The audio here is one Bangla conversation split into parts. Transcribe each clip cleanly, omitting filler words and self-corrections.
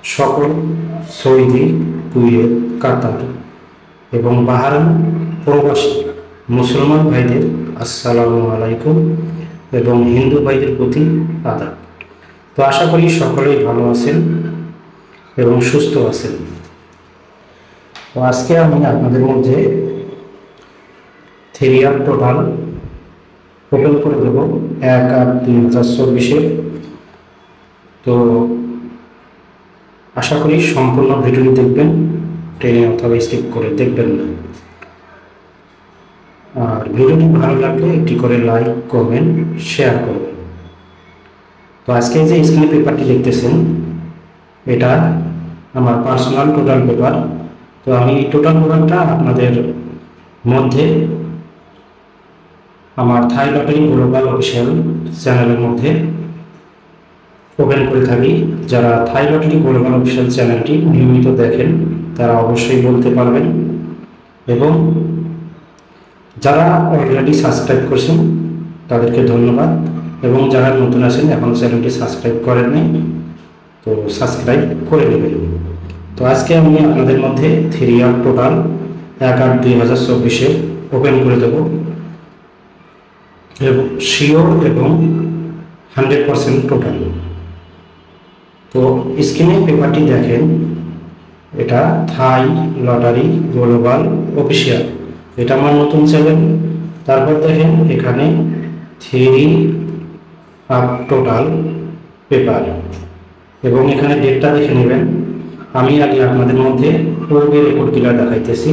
সকল সৌদি, কুয়েত, কাতার এবং বাহরাইন প্রবাসী মুসলমান ভাইদের আসসালামু আলাইকুম এবং হিন্দু ভাইদের প্রতি আদাব। তো আশা করি সকলেই ভালো আছেন এবং সুস্থ আছেন। তো আজকে আমি আপনাদের মধ্যে থিরিয়ার টোটাল ওপেন করে দেব 1/8/2024। তো আশা করি সম্পূর্ণ ভিডিওটি দেখবেন, টেনে অথবা স্কিপ করে দেখবেন না। আর ভিডিওটি ভালো লাগলে একটি করে লাইক, কমেন্ট, শেয়ার করবেন। তো আজকে যে স্ক্রিনে পেপারটি দেখতেছেন এটা আমার পার্সোনাল টোটাল পেপার। তো আমি টোটাল পেপারটা আপনাদের মধ্যে আমার থাই লটারি গ্লোবাল অফিসিয়াল চ্যানেলের মধ্যে ওপেন করে থাকি। যারা থাই লটারি গ্লোবাল অফিসিয়াল চ্যানেলটি নিয়মিত দেখেন তারা অবশ্যই বলতে পারবেন, এবং যারা অলরেডি সাবস্ক্রাইব করছেন তাদেরকে ধন্যবাদ, এবং যারা নতুন আছেন এখন চ্যানেলটি সাবস্ক্রাইব করেন নাই তো সাবস্ক্রাইব করে নেবেন। তো আজকে আমি আপনাদের মধ্যে থিরিয়ার টোটাল 1/8/2024 ওপেন করে দেব, এবং শিওর এবং 100% টোটাল। তো স্ক্রিনে পেপারটি দেখেন, এটা থাই লটারি গ্লোবাল অফিসিয়াল, এটা আমার নতুন চ্যানেল। তারপর দেখেন এখানে টোটাল পেপার, এবং এখানে ডেটটা দেখে নেবেন। আমি আগে আপনাদের মধ্যে পূর্বের রেকর্ডগুলো দেখাইতেছি,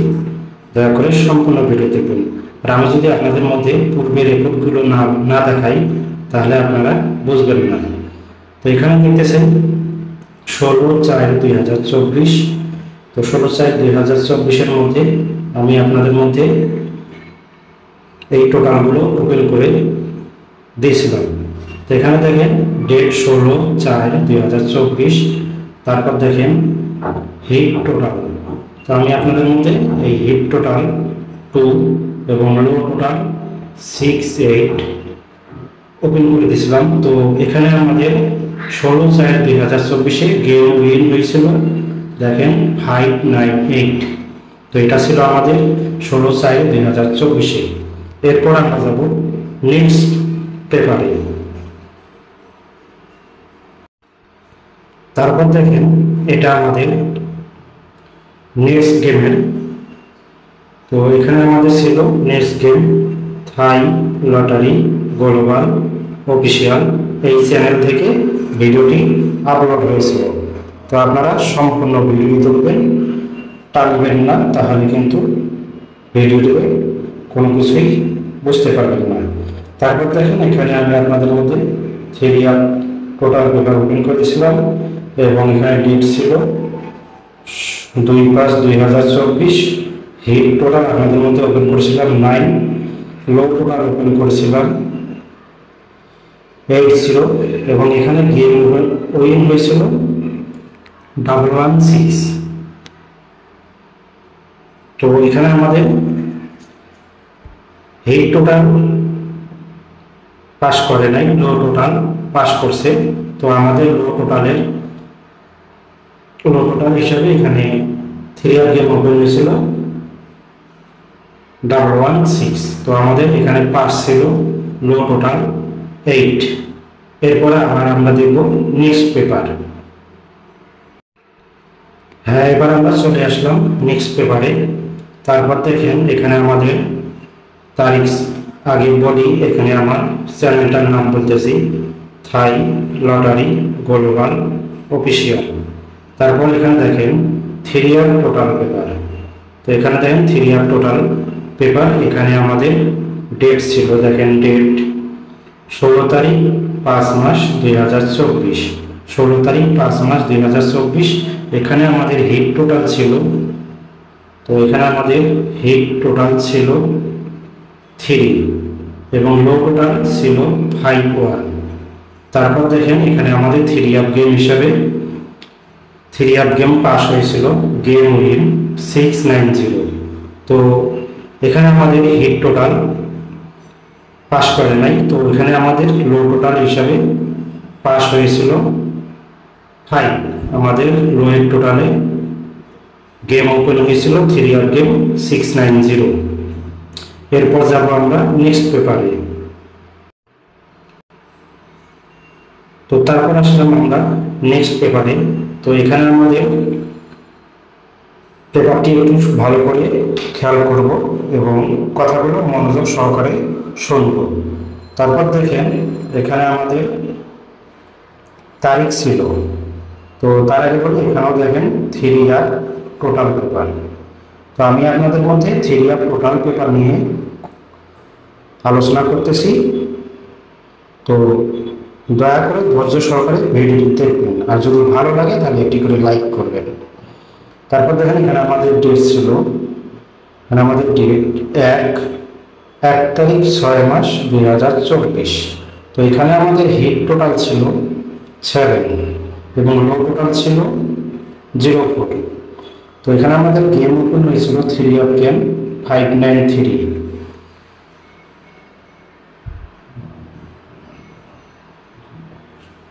দয়া করে সম্পূর্ণ ভিডিও দেখবেন। আর আমি যদি আপনাদের মধ্যে পূর্বের রেকর্ডগুলো না দেখাই তাহলে আপনারা বুঝবেন না। তো এখানে দেখতেছেন 16/4/2024। তো 16/4/2024 মধ্যে আমি আপনাদের মধ্যে এই টোটালগুলো ওপেন করে দিয়েছিলাম। তো এখানে দেখেন ডেট 16/4/2024, তারপর দেখেন হিট টোটাল। তো আমি আপনাদের মধ্যে এই হিট টোটাল 2 এবং লো টোটাল 6, 8 ওপেন করে দিয়েছিলাম। তো এখানে আমাদের 16/4/2024 গেম উইন হয়েছিল, দেখেন 598। তো এটা ছিল আমাদের 16/4/2024। এরপর আমরা যাব নেক্সট পেপারে। তারপর দেখেন এটা আমাদের নেক্সট গেমের। তো এখানে আমাদের ছিল নেক্সট গেম থাই লটারি গ্লোবাল অফিসিয়াল, এই চ্যানেল থেকে ভিডিওটি আপলোড হয়েছিল। তো আপনারা সম্পূর্ণ ভিডিও দেখবেন, টানবেন না, তাহলে কিন্তু ভিডিওতে কোনো কিছুই বুঝতে পারবেন না। তারপর দেখেন এখানে আমি আপনাদের মধ্যে থিরিয়ার টোটাল পেপার ওপেন করেছিলাম, এবং এখানে ডেট ছিল 2/5/2024। হিট টোটাল আপনাদের মধ্যে ওপেন করেছিলাম 9, লো টোটাল ওপেন করেছিলাম 8 ছিল, এবং এখানে গেম উইন হয়েছিল 116। তো এখানে আমাদের হিট টোটাল পাস করে নাই, লো টোটাল পাস করছে। তো আমাদের লো টোটাল হিসাবে এখানে থিরিয়ার গেম ওপেন হয়েছিল 116। তো আমাদের এখানে পাস ছিল লো টোটাল 8। এরপরে আমরা দেখব নেক্সট পেপার। হ্যাঁ, এবার আমরা চলে আসলাম নেক্সট পেপারে। তারপর দেখেন এখানে আমাদের তারিখ আগে বলি, এখানে আমার চ্যানেলটার নাম বলতেছি থাই লটারি গ্লোবাল অফিসিয়াল। তারপর এখানে দেখেন থিরিয়ার টোটাল পেপার। তো এখানে দেখেন থিরিয়ার টোটাল পেপার, এখানে আমাদের ডেট ছিল, দেখেন ডেট 16/5/2024, 16/5/2024। এখানে আমাদের হিট টোটাল ছিল, তো এখানে আমাদের হিট টোটাল ছিল 3 এবং লো টোটাল ছিল 51। তারপর দেখেন এখানে আমাদের থিরিয়ার গেম হিসাবে থিরিয়ার গেম পাস হয়েছিল, গেম উইন 690। তো এখানে আমাদের হিট টোটাল পাস করে নাই, তো এখানে আমাদের লো টোটাল হিসাবে পাস হয়েছিল 5 আমাদের লোয়ের টোটালে গেম ওপেন হয়েছিল 3 আর গেম 690। এরপর যাব আমরা নেক্সট পেপারে। তো তারপর আসলাম আমরা নেক্সট পেপারে। তো এখানে আমাদের পেপারটি একটু ভালো করে খেয়াল করব এবং কথাগুলো মনোযোগ সহকারে শুনব। তারপর দেখেন এখানে আমাদের তারিখ ছিল। তো তার আগে বলি এখানেও দেখেন 3 আর টোটাল পেপার। তো আমি আপনাদের মধ্যে 3 আর টোটাল পেপার নিয়ে আলোচনা করতেছি। তো দয়া করে ধৈর্য সহকারে ভিডিওটি দেখবেন, আর যদি ভালো লাগে তাহলে একটি করে লাইক করবেন। তারপর দেখেন এখানে আমাদের ডেট ছিল, এখানে আমাদের ডেট 1 তারিখ 6 মাস 2024। তো এখানে আমাদের হিট টোটাল ছিল 7 এবং লো টোটাল ছিল 0.4। তো এখানে আমাদের গেম ওপেন হয়েছিল 3 অফ গেম 593।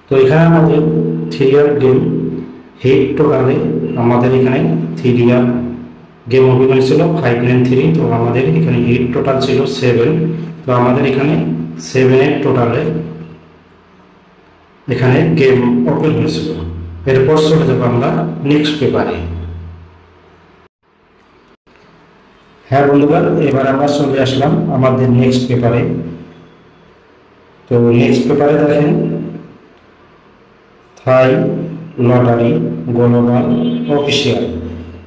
তো এখানে আমাদের 3 অফ গেম হিট টোটালে আমাদের এখানে 3 অফ গেম ওপেন হয়েছিল 593। তো আমাদের এখানে হিট টোটাল ছিল 7। তো আমাদের এখানে 7 এর টোটালে এখানে গেম ওপেন হয়েছিল। এরপর চলে যাব আমরা নেক্সট পেপারে। হ্যাঁ বন্ধুগণ, এবার আমরা চলে আসলাম আমাদের নেক্সট পেপারে। তো নেক্সট পেপারে দেখেন থাই লটারি গ্লোবাল অফিসিয়াল।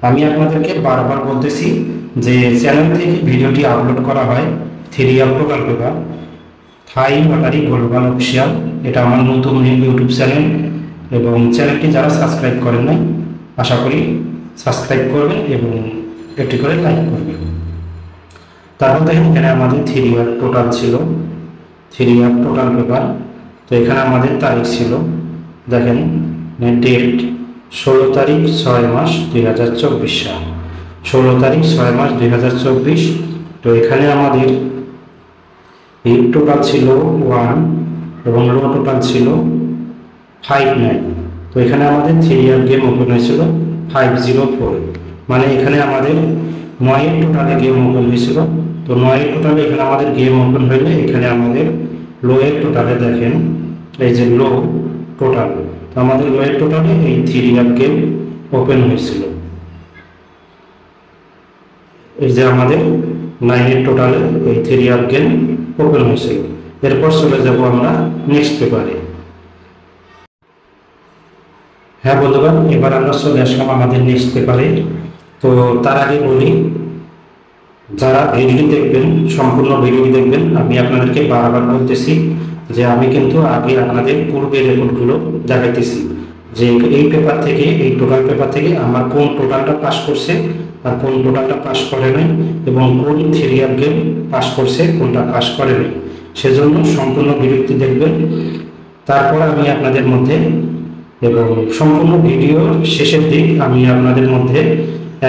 আমি আপনাদেরকে বারবার বলতেছি যে চ্যানেল থেকে ভিডিওটি আপলোড করা হয় 3 of total paper Thai lottery global official. এটা আমার নতুন ইউটিউব চ্যানেল এবং চ্যানেলটি যারা সাবস্ক্রাইব করেন নাই আশা করি সাবস্ক্রাইব করবেন এবং একটি করে লাইক করবেন। তারপর দেখেন এখানে আমাদের 3 অফ টোটাল ছিল, 3 অফ টোটাল পেপার। তো এখানে আমাদের তারিখ ছিল দেখেন ডেট 16 তারিখ 6 মাস 2024 সাল, 16 তারিখ 6 মাস 2024। তো এখানে আমাদের হিট টোটাল ছিল 1 এবং লো টোটাল ছিল 59। তো এখানে আমাদের 3 অফ গেম ওপেন হয়েছিল 504। মানে এখানে আমাদের 9 এর টোটালে গেম ওপেন হয়েছিল। তো 9 এর টোটালে এখানে আমাদের গেম ওপেন হইলে এখানে আমাদের লো এর টোটালে দেখেন এই যে লো টোটাল। তো আমাদের লো এর টোটালে এই 3 অফ গেম ওপেন হয়েছিল। এই যে আমাদের 9 এর টোটালে এই 3 অফ গেম ওপেন হয়েছিল। এরপর চলে যাব আমরা নেক্সট পেপারে। হ্যাঁ বন্ধুগণ, এবার আমরা চলে আসলাম আমাদের নেক্সট পেপারে। তো তার আগে বলি যারা ভিডিওটি দেখবেন সম্পূর্ণ ভিডিওটি দেখবেন। আমি আপনাদেরকে বারবার বলতেছি যে আমি কিন্তু আগে আপনাদের পূর্বের রেকর্ডগুলো দেখাইতেছি যে এই পেপার থেকে এই টোটাল পেপার থেকে আমার কোন টোটালটা পাস করছে আর কোন টোটালটা পাস করে নাই এবং কোন 3 অফ গেম পাস করছে কোনটা পাস করে নাই। সেজন্য সম্পূর্ণ ভিডিওটি দেখবেন। তারপর আমি আপনাদের মধ্যে এবং সম্পূর্ণ ভিডিওর শেষের দিক আমি আপনাদের মধ্যে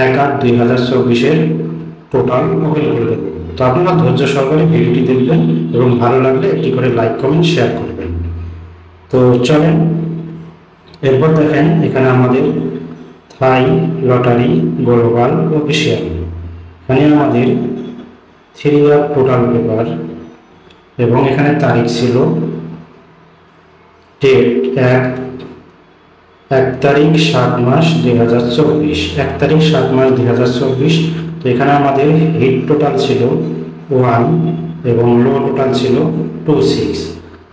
1/8/2024 টোটাল ওপেন করে দেব। তো আপনারা ধৈর্য সহকারে ভিডিওটি দেখবেন এবং ভালো লাগলে একটি করে লাইক কমেন্ট শেয়ার করবেন। তো চলেন এরপর দেখেন এখানে আমাদের থাই লটারি গ্লোবাল অফিসিয়াল। এখানে আমাদের 3 অফ টোটাল পেপার এবং এখানে তারিখ ছিল ডেট 1 তারিখ 7 মাস 2024, 1 তারিখ 7 মাস 2024। তো এখানে আমাদের হিট টোটাল ছিল 1 এবং লো টোটাল ছিল 26।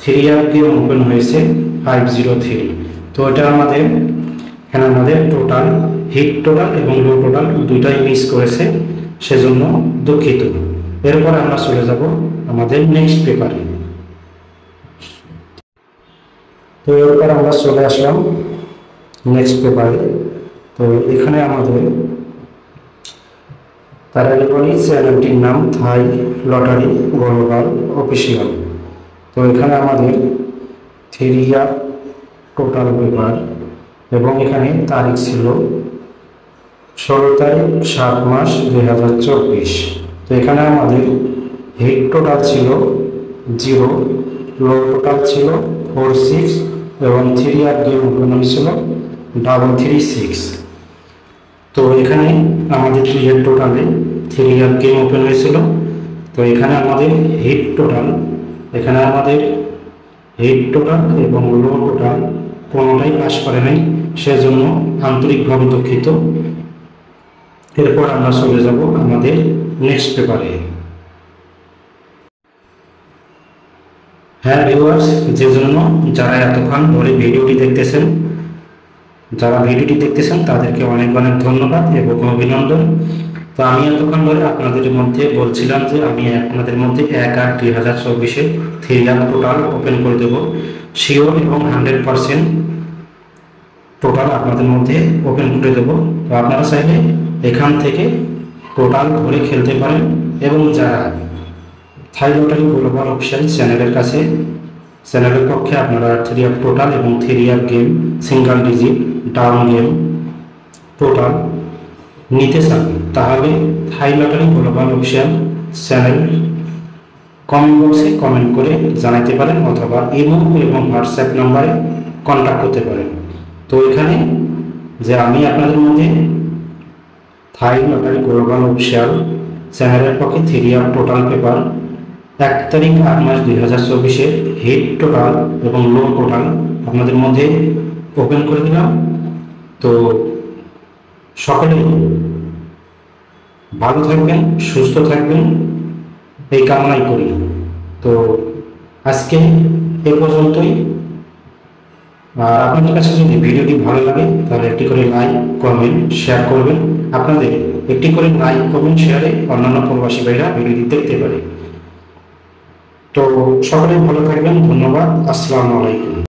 3 অফ গেম ওপেন হয়েছে 503। তো এটা আমাদের এখানে আমাদের টোটাল হিট টোটাল এবং লো টোটাল দুইটাই মিস করেছে, সেজন্য দুঃখিত। এরপর আমরা চলে যাব আমাদের নেক্সট পেপারে। তো এরপর আমরা চলে আসলাম নেক্সট পেপারে। তো এখানে আমাদের তার আগে বলি চ্যানেলটির নাম থাই লটারি গ্লোবাল অফিসিয়াল। তো এখানে আমাদের 3 অফ টোটাল পেপার এবং এখানে তারিখ ছিল 16 তারিখ 7 মাস 2024। তো এখানে আমাদের হিট টোটাল ছিল 0, লো টোটাল ছিল 46 এবং 3 গেম ওপেন হয়েছিল 336। তো এখানে আমাদের টোটালে 3 গেম ওপেন হয়েছিল। তো এখানে আমাদের হিট টোটাল এবং লো টোটাল কোনোটাই পাস করে নাই, সেজন্য আন্তরিকভাবে দুঃখিত। এরপর আমরা চলে যাব আমাদের নেক্সট পেপারে। হ্যাঁ ভিউয়ার্স, যে জন্য যারা এতক্ষণ ধরে ভিডিওটি দেখতেছেন তাদেরকে অনেক অনেক ধন্যবাদ এবং অভিনন্দন। তো আমি এতক্ষণ ধরে আপনাদের মধ্যে বলছিলাম যে আমি আপনাদের মধ্যে 1/8/2024 3 টোটাল ওপেন করে দেব, শিওর এবং 100% টোটাল আপনাদের মধ্যে ওপেন করে দেব। তো আপনারা চাইলে এখান থেকে টোটাল ধরে খেলতে পারেন, এবং যারা থাই লটারি গ্লোবাল অফিসিয়াল চ্যানেলের পক্ষে আপনারা 3 টোটাল এবং 3 game single digit down game total নিতে চান, তাহলে থাই lottery global official channel comment বক্সে কমেন্ট করে জানাতে পারেন, অথবা ইমো এবং হোয়াটসঅ্যাপ নাম্বারে কন্ট্যাক্ট করতে পারেন। তো এখানে যে আমি আপনাদের মধ্যে থাই লটারি গ্লোবাল অফিসিয়াল চ্যানেলের পক্ষে 3 টোটাল পেপার 1 তারিখ 8 মাস 2024 হিট টোটাল এবং লো টোটাল আপনাদের মধ্যে ওপেন করে দিলাম। তো সকলে ভালো থাকবেন, সুস্থ থাকবেন, এই কামনাই করি। তো আজকে এ পর্যন্তই। আর আপনাদের কাছে যদি ভিডিওটি ভালো লাগে তাহলে একটি করে লাইক কমেন্ট শেয়ার করবেন। আপনাদের একটি করে লাইক কমেন্ট শেয়ারে অন্যান্য প্রবাসী ভাইরা ভিডিওটি দেখতে পারে। তো সকলে ভালো থাকবেন, ধন্যবাদ, আসসালামু আলাইকুম।